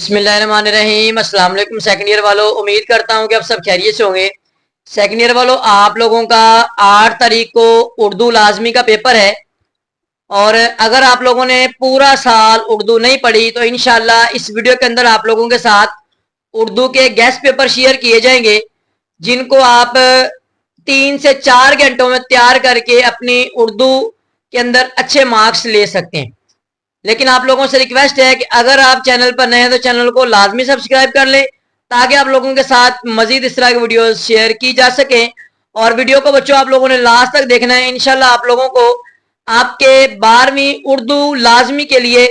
बिस्मिल्लाहिर्रहमानिर्रहीम। अस्सलाम वालेकुम सेकंड ईयर वालों, उम्मीद करता हूँ कि आप सब खैरियत से होंगे। सेकंड ईयर वालों, आप लोगों का 8 तारीख को उर्दू लाजमी का पेपर है और अगर आप लोगों ने पूरा साल उर्दू नहीं पढ़ी तो इंशाल्लाह इस वीडियो के अंदर आप लोगों के साथ उर्दू के गेस्ट पेपर शेयर किए जाएंगे, जिनको आप 3 से 4 घंटों में तैयार करके अपनी उर्दू के अंदर अच्छे मार्क्स ले सकते हैं। लेकिन आप लोगों से रिक्वेस्ट है कि अगर आप चैनल पर नए हैं तो चैनल को लाजमी सब्सक्राइब कर लें, ताकि आप लोगों के साथ मजीद इस तरह की वीडियो शेयर की जा सके। और वीडियो को बच्चों आप लोगों ने लास्ट तक देखना है। इंशाल्लाह आप लोगों को आपके 12वीं उर्दू लाजमी के लिए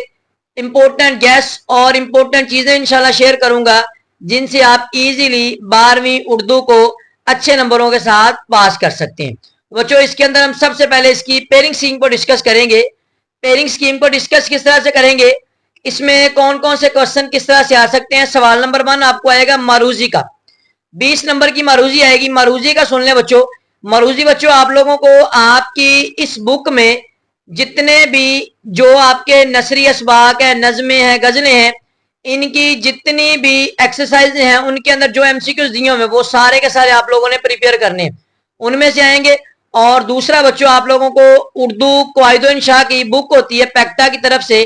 इंपॉर्टेंट गेस्ट और इंपॉर्टेंट चीजें इंशाल्लाह शेयर करूंगा, जिनसे आप इजीली 12वीं उर्दू को अच्छे नंबरों के साथ पास कर सकते हैं। बच्चों, इसके अंदर हम सबसे पहले इसकी पेयरिंग स्कीम को डिस्कस करेंगे। पेयरिंग स्कीम को डिस्कस किस तरह से करेंगे, इसमें कौन कौन से क्वेश्चन किस तरह से आ सकते हैं। सवाल नंबर 1 आपको आएगा मारूजी का, 20 नंबर की मारूजी आएगी। मारूजी का सुन लें बच्चों। मारूजी बच्चों, आप लोगों को आपकी इस बुक में जितने भी जो आपके नसरी असबाक है, नज़में हैं, गजलें हैं, इनकी जितनी भी एक्सरसाइज हैं, उनके अंदर जो एमसीक्यूज दिए हुए वो सारे के सारे आप लोगों ने प्रिपेयर करने हैं, उनमें से आएंगे। और दूसरा बच्चों, आप लोगों को उर्दू कवायद इंशा की बुक होती है पैक्टा की तरफ से,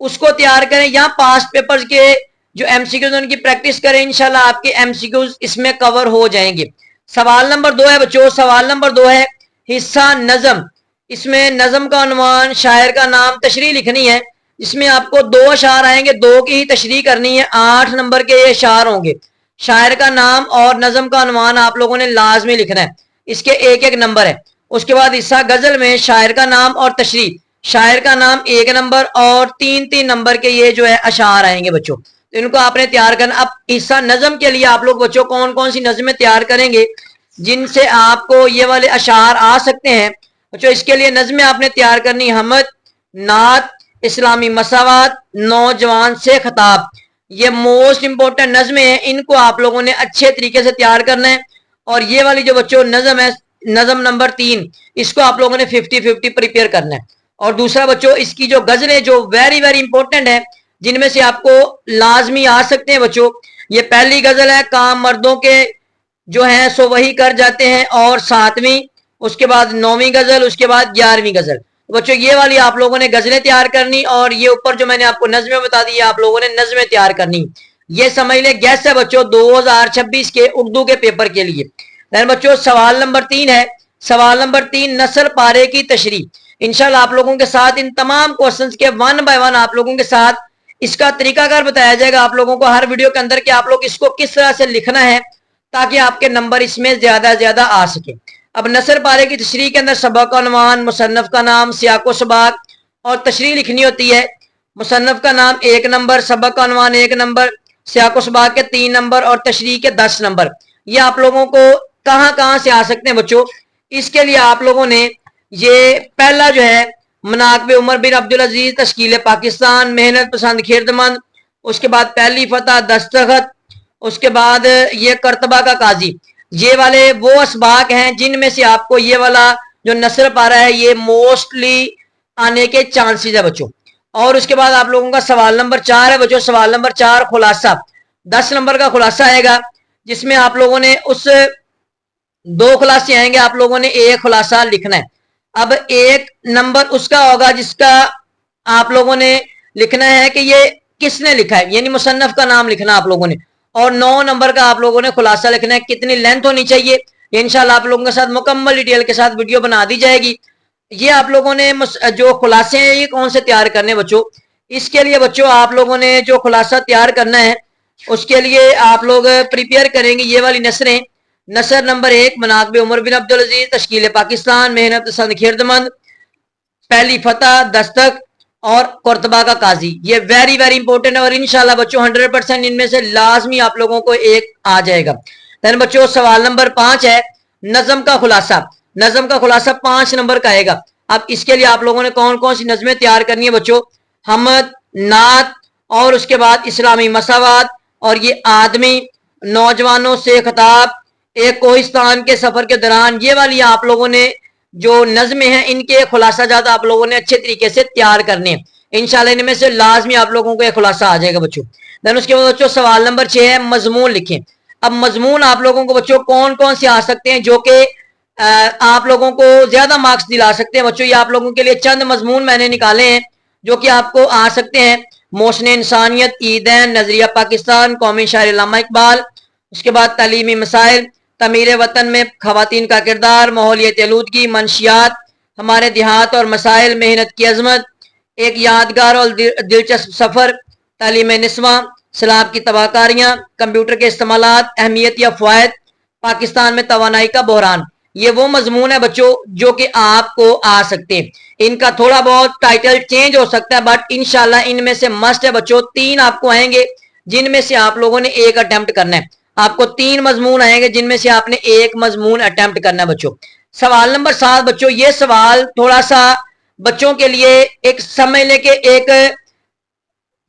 उसको तैयार करें। यहाँ पास्ट पेपर्स के जो एमसीक्यूज उनकी प्रैक्टिस करें, इंशाल्लाह आपके एमसीक्यूज इसमें कवर हो जाएंगे। सवाल नंबर 2 है बच्चों, सवाल नंबर 2 है हिस्सा नज़म। इसमें नज़म का अनुमान, शायर का नाम, तशरीह लिखनी है। इसमें आपको 2 अशार आएंगे, 2 की ही तशरीह करनी है। 8 नंबर के ये अशार होंगे। शायर का नाम और नज़म का अनुमान आप लोगों ने लाजमी लिखना है, इसके एक एक नंबर है। उसके बाद हिस्सा गजल में शायर का नाम और तशरीह, शायर का नाम 1 नंबर और 3-3 नंबर के ये जो है अशार आएंगे बच्चों, तो इनको आपने तैयार करना। अब हिस्सा नज़म के लिए आप लोग बच्चों कौन कौन सी नज़में तैयार करेंगे जिनसे आपको ये वाले अशार आ सकते हैं बच्चों। इसके लिए नज़में आपने तैयार करनी, हमद, नात, इस्लामी मसावत, नौजवान से खिताब, ये मोस्ट इंपॉर्टेंट नज़में हैं। इनको आप लोगों ने अच्छे तरीके से तैयार करना है। और ये वाली जो बच्चों नज़म है, नज़म नंबर 3, इसको आप लोगों ने 50-50 प्रिपेयर करना है। और दूसरा बच्चों, इसकी जो गजलें जो वेरी वेरी इंपॉर्टेंट है, जिनमें से आपको लाजमी आ सकते हैं बच्चों, ये पहली गजल है, काम मर्दों के जो है सो वही कर जाते हैं, और 7वीं, उसके बाद 9वीं गजल, उसके बाद 11वीं गजल। तो बच्चों ये वाली आप लोगों ने गजलें तैयार करनी, और ये ऊपर जो मैंने आपको नज़में बता दी आप लोगों ने नज़में तैयार करनी। ये समझ ले गैस है बच्चों 2026 के उर्दू के पेपर के लिए। बच्चों सवाल नंबर 3 है, सवाल नंबर 3 नसर पारे की तशरीह। इंशाल्लाह आप लोगों के साथ इन तमाम क्वेश्चंस के 1 बाय 1 आप लोगों के साथ इसका तरीकाकार बताया जाएगा आप लोगों को हर वीडियो के अंदर, कि आप लोग इसको किस तरह से लिखना है ताकि आपके नंबर इसमें ज्यादा ज्यादा आ सके। अब नसर पारे की तशरीह के अंदर सबक का अनुमान, मुसन्नफ का नाम, सियाको सबाक और तशरीह लिखनी होती है। मुसन्नफ का नाम 1 नंबर, सबक का अनुमान 1 नंबर, सियाको सबाक के 3 नंबर और तशरीह के 10 नंबर। ये आप लोगों को कहां कहां से आ सकते हैं बच्चों। इसके लिए आप लोगों ने ये पहला जो है मनाकब उमर बिन अब्दुल अजीज, तश्कील पाकिस्तान, मेहनत पसंद खिरदमंद, उसके बाद पहली फतह, दस्तखत, उसके बाद ये करतबा का काजी, ये वाले वो असबाक हैं जिनमें से आपको ये वाला जो नसर पारा है ये मोस्टली आने के चांसेस है बच्चों। और उसके बाद आप लोगों का सवाल नंबर 4 है बच्चों। सवाल नंबर 4 खुलासा, 10 नंबर का खुलासा आएगा, जिसमें आप लोगों ने उस 2 खुलासे आएंगे, आप लोगों ने एक खुलासा लिखना है। अब 1 नंबर उसका होगा जिसका आप लोगों ने लिखना है कि ये किसने लिखा है, यानी मुसन्नफ का नाम लिखना आप लोगों ने। और 9 नंबर का आप लोगों ने खुलासा लिखना है, कितनी लेंथ होनी चाहिए। इंशाल्लाह आप लोगों के साथ मुकम्मल डिटेल के साथ वीडियो बना दी जाएगी। ये आप लोगों ने जो खुलासे हैं ये कौन से तैयार करने बच्चों। इसके लिए बच्चों आप लोगों ने जो खुलासा तैयार करना है उसके लिए आप लोग प्रिपेयर करेंगे ये वाली नसरें। नसर नंबर 1 मनाकब उमर बिन अब्दुल अजीज, तश्कील पाकिस्तान, मेहनत पसंद खिरदमंद, पहली फतह, दस्तक और कुर्तबा का काजी। ये वेरी वेरी इंपॉर्टेंट है और इंशाल्लाह बच्चों 100% इनमें से लाजमी आप लोगों को एक आ जाएगा। देन बच्चों सवाल नंबर 5 है नज़म का खुलासा। नज़म का खुलासा 5 नंबर का आएगा। अब इसके लिए आप लोगों ने कौन कौन सी नज़में तैयार करनी है बच्चों, हमद, नात और उसके बाद इस्लामी मसावत, और ये आदमी, नौजवानों से खिताब, एक कोहिस्तान के सफर के दौरान, ये वाली आप लोगों ने जो नज़में हैं इनके खुलासा ज्यादा आप लोगों ने अच्छे तरीके से तैयार करने हैं। इंशाल्लाह इनमें से लाजमी आप लोगों को एक खुलासा आ जाएगा बच्चों। देन उसके बाद बच्चों सवाल नंबर 6 है मजमून लिखें। अब मजमून आप लोगों को बच्चों कौन कौन से आ सकते हैं जो कि आप लोगों को ज्यादा मार्क्स दिला सकते हैं बच्चों। ये आप लोगों के लिए चंद मजमून मैंने निकाले हैं जो कि आपको आ सकते हैं। मोशन इंसानियत, ईदैन, नजरिया पाकिस्तान, कौमी शायर अल्लामा इकबाल, उसके बाद तालीमी मसाइल, तमीर वतन में खवातीन का किरदार, माहौलियत आलूदगी, मंशियात, हमारे देहात और मसाइल, मेहनत की अजमत, एक यादगार और दिलचस्प सफर, तालीम निस्वा, सलाब की तबाहकारियाँ, कंप्यूटर के इस्तेमाल, अहमियत या फ़वाइद, पाकिस्तान में तवानाई का बहरान। ये वो मजमून है बच्चों जो कि आपको आ सकते हैं। इनका थोड़ा बहुत टाइटल चेंज हो सकता है बट इंशाल्लाह इनमें से मस्ट है बच्चों। 3 आपको आएंगे जिनमें से आप लोगों ने एक अटेम्प्ट करना है। आपको 3 मजमून आएंगे जिनमें से आपने एक मजमून अटेम्प्ट करना है बच्चों। सवाल नंबर 7 बच्चों, ये सवाल थोड़ा सा बच्चों के लिए एक समझ लेके एक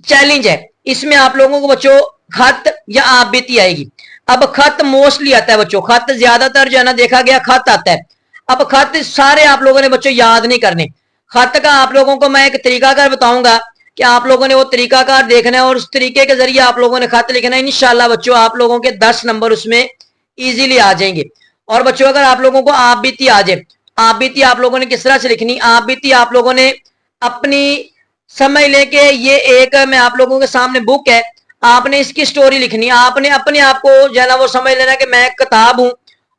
चैलेंज है। इसमें आप लोगों को बच्चों खत या आप बीती आएगी। अब खत मोस्टली आता है बच्चों, खत ज्यादातर जो है ना देखा गया खत आता है। अब खत सारे आप लोगों ने बच्चों याद नहीं करने। खत का आप लोगों को मैं एक तरीकाकार बताऊंगा कि आप लोगों ने वो तरीकाकार देखना है और उस तरीके के जरिए आप लोगों ने खत लिखना है। इंशाल्लाह बच्चों आप लोगों के 10 नंबर उसमें इजीली आ जाएंगे। और बच्चों अगर आप लोगों को आप बीती आ जाए, आप बीती आप लोगों ने किस तरह से लिखनी, आप बीती आप लोगों ने अपनी समझ लेके ये एक मैं आप लोगों के सामने बुक है, आपने इसकी स्टोरी लिखनी है। आपने अपने आप को जो है ना वो समझ लेना कि मैं किताब हूं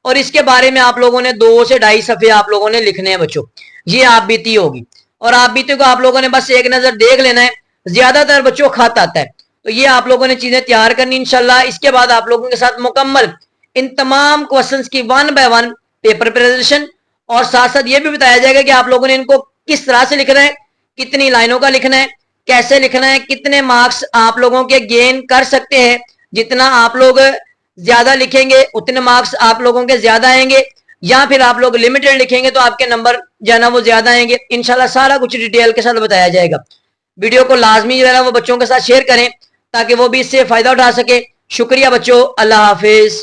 और इसके बारे में आप लोगों ने 2 से 2.5 सफ़े आप लोगों ने लिखने हैं बच्चों। ये आप बीती होगी और आप बीती को आप लोगों ने बस एक नजर देख लेना है। ज्यादातर बच्चों खत आता है तो ये आप लोगों ने चीजें तैयार करनी इंशाल्लाह। इसके बाद आप लोगों के साथ मुकम्मल इन तमाम क्वेश्चंस की 1 बाय 1 पेपर प्रेजेंटेशन और साथ साथ ये भी बताया जाएगा कि आप लोगों ने इनको किस तरह से लिखना है, कितनी लाइनों का लिखना है, कैसे लिखना है, कितने मार्क्स आप लोगों के गेन कर सकते हैं। जितना आप लोग ज्यादा लिखेंगे उतने मार्क्स आप लोगों के ज्यादा आएंगे, या फिर आप लोग लिमिटेड लिखेंगे तो आपके नंबर जो है ना वो ज्यादा आएंगे। इंशाल्लाह सारा कुछ डिटेल के साथ बताया जाएगा। वीडियो को लाजमी जो है ना वो बच्चों के साथ शेयर करें ताकि वो भी इससे फायदा उठा सके। शुक्रिया बच्चों, अल्लाह हाफिज।